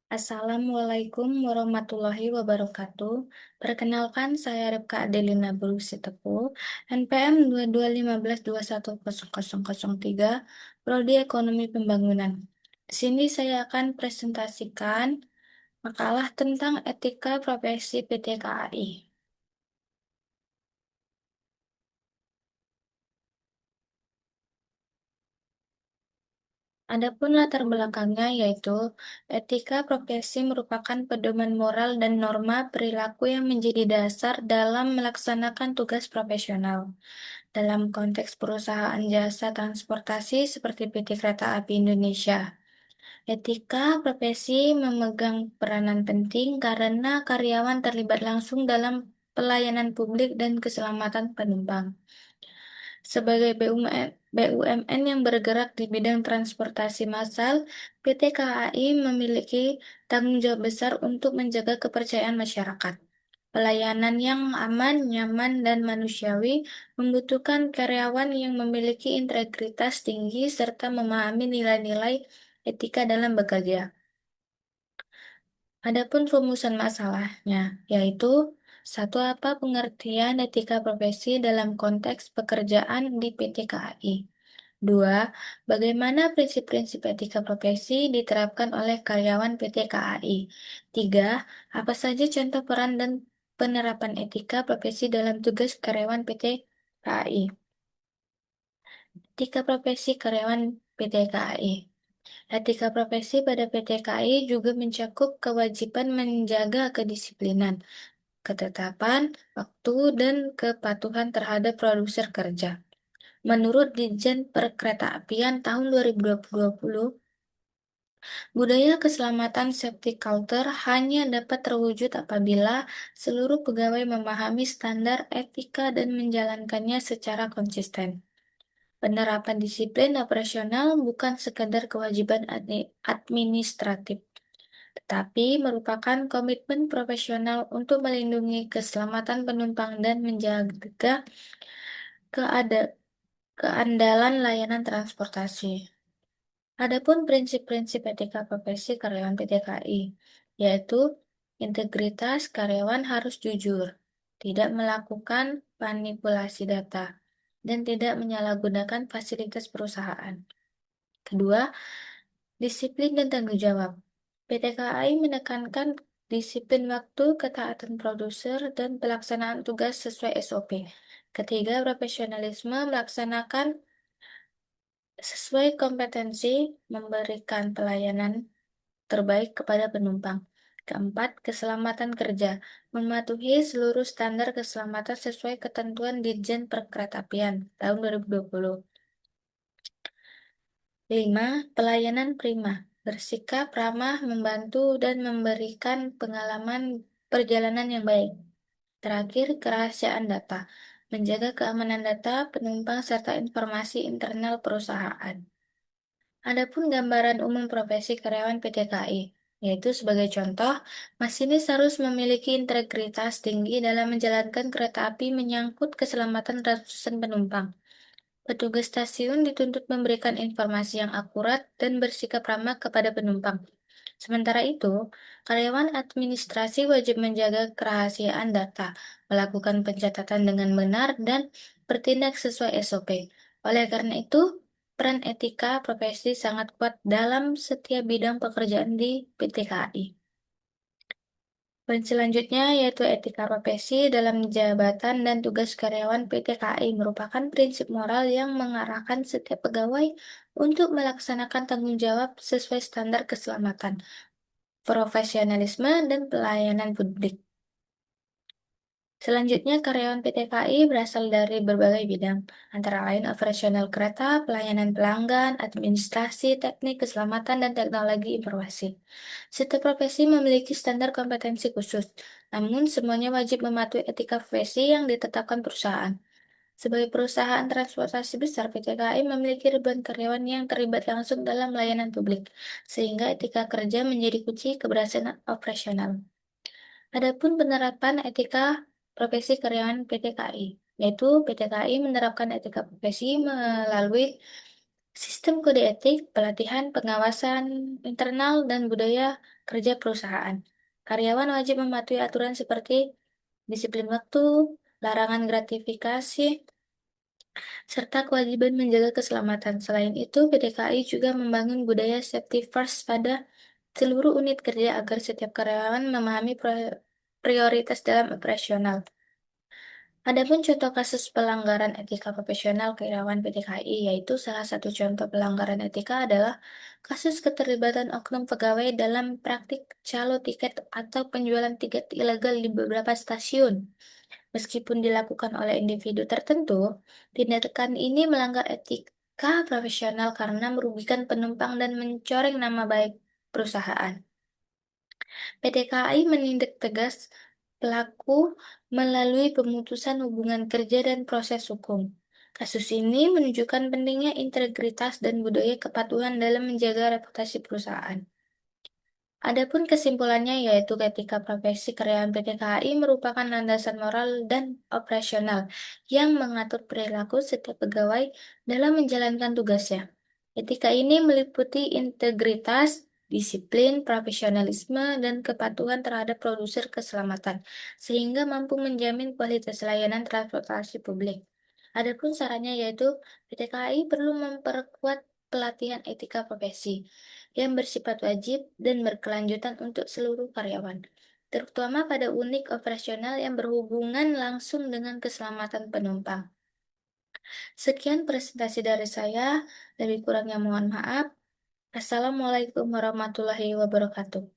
Assalamualaikum warahmatullahi wabarakatuh. Perkenalkan, saya Ripka Adelina Sitepu, NPM 2215210003, Prodi Ekonomi Pembangunan. Di sini saya akan presentasikan makalah tentang etika profesi PT KAI. Adapun latar belakangnya yaitu etika profesi merupakan pedoman moral dan norma perilaku yang menjadi dasar dalam melaksanakan tugas profesional. Dalam konteks perusahaan jasa transportasi seperti PT Kereta Api Indonesia, etika profesi memegang peranan penting karena karyawan terlibat langsung dalam pelayanan publik dan keselamatan penumpang. Sebagai BUMN yang bergerak di bidang transportasi massal, PT KAI memiliki tanggung jawab besar untuk menjaga kepercayaan masyarakat. Pelayanan yang aman, nyaman, dan manusiawi membutuhkan karyawan yang memiliki integritas tinggi serta memahami nilai-nilai etika dalam bekerja. Adapun rumusan masalahnya, yaitu satu, apa pengertian etika profesi dalam konteks pekerjaan di PT KAI? Dua, bagaimana prinsip-prinsip etika profesi diterapkan oleh karyawan PT KAI? Tiga, apa saja contoh peran dan penerapan etika profesi dalam tugas karyawan PT KAI? Etika profesi karyawan PT KAI. Etika profesi pada PT KAI juga mencakup kewajiban menjaga kedisiplinan, ketetapan waktu, dan kepatuhan terhadap produser kerja. Menurut Ditjen Perkeretaapian tahun 2020, budaya keselamatan safety culture hanya dapat terwujud apabila seluruh pegawai memahami standar etika dan menjalankannya secara konsisten. Penerapan disiplin operasional bukan sekadar kewajiban administratif, tetapi merupakan komitmen profesional untuk melindungi keselamatan penumpang dan menjaga keada- keandalan layanan transportasi. Adapun prinsip-prinsip etika profesi karyawan PT KAI, yaitu integritas karyawan harus jujur, tidak melakukan manipulasi data, dan tidak menyalahgunakan fasilitas perusahaan. Kedua, disiplin dan tanggung jawab. PT KAI menekankan disiplin waktu, ketaatan produser, dan pelaksanaan tugas sesuai SOP. Ketiga, profesionalisme melaksanakan sesuai kompetensi, memberikan pelayanan terbaik kepada penumpang. Keempat, keselamatan kerja. Mematuhi seluruh standar keselamatan sesuai ketentuan Ditjen Perkeretaapian tahun 2020. 5. Pelayanan prima. Bersikap ramah, membantu, dan memberikan pengalaman perjalanan yang baik. Terakhir, kerahasiaan data. Menjaga keamanan data, penumpang, serta informasi internal perusahaan. Adapun gambaran umum profesi karyawan PT KAI, yaitu sebagai contoh, masinis harus memiliki integritas tinggi dalam menjalankan kereta api menyangkut keselamatan ratusan penumpang. Petugas stasiun dituntut memberikan informasi yang akurat dan bersikap ramah kepada penumpang. Sementara itu, karyawan administrasi wajib menjaga kerahasiaan data, melakukan pencatatan dengan benar, dan bertindak sesuai SOP. Oleh karena itu, peran etika profesi sangat kuat dalam setiap bidang pekerjaan di PT KAI. Poin selanjutnya yaitu etika profesi dalam jabatan dan tugas karyawan PT KAI merupakan prinsip moral yang mengarahkan setiap pegawai untuk melaksanakan tanggung jawab sesuai standar keselamatan, profesionalisme, dan pelayanan publik. Selanjutnya, karyawan PT KAI berasal dari berbagai bidang, antara lain operasional kereta, pelayanan pelanggan, administrasi, teknik, keselamatan, dan teknologi informasi. Setiap profesi memiliki standar kompetensi khusus, namun semuanya wajib mematuhi etika profesi yang ditetapkan perusahaan. Sebagai perusahaan transportasi besar, PT KAI memiliki ribuan karyawan yang terlibat langsung dalam layanan publik, sehingga etika kerja menjadi kunci keberhasilan operasional. Adapun penerapan etika profesi karyawan PT KAI, yaitu PT KAI menerapkan etika profesi melalui sistem kode etik, pelatihan, pengawasan internal, dan budaya kerja perusahaan. Karyawan wajib mematuhi aturan seperti disiplin waktu, larangan gratifikasi, serta kewajiban menjaga keselamatan. Selain itu, PDKI juga membangun budaya safety first pada seluruh unit kerja agar setiap karyawan memahami prioritas dalam operasional. Adapun contoh kasus pelanggaran etika profesional keirawan PDKI, yaitu salah satu contoh pelanggaran etika adalah kasus keterlibatan oknum pegawai dalam praktik calo tiket atau penjualan tiket ilegal di beberapa stasiun. Meskipun dilakukan oleh individu tertentu, tindakan ini melanggar etika profesional karena merugikan penumpang dan mencoreng nama baik perusahaan. PDKI menindak tegas pelaku melalui pemutusan hubungan kerja dan proses hukum. Kasus ini menunjukkan pentingnya integritas dan budaya kepatuhan dalam menjaga reputasi perusahaan. Adapun kesimpulannya yaitu etika profesi karyawan PTKI merupakan landasan moral dan operasional yang mengatur perilaku setiap pegawai dalam menjalankan tugasnya. Etika ini meliputi integritas, disiplin, profesionalisme, dan kepatuhan terhadap produser keselamatan, sehingga mampu menjamin kualitas layanan transportasi publik. Adapun sarannya yaitu PTKI perlu memperkuat pelatihan etika profesi yang bersifat wajib dan berkelanjutan untuk seluruh karyawan, terutama pada unit operasional yang berhubungan langsung dengan keselamatan penumpang. Sekian presentasi dari saya, lebih kurangnya mohon maaf. Assalamualaikum warahmatullahi wabarakatuh.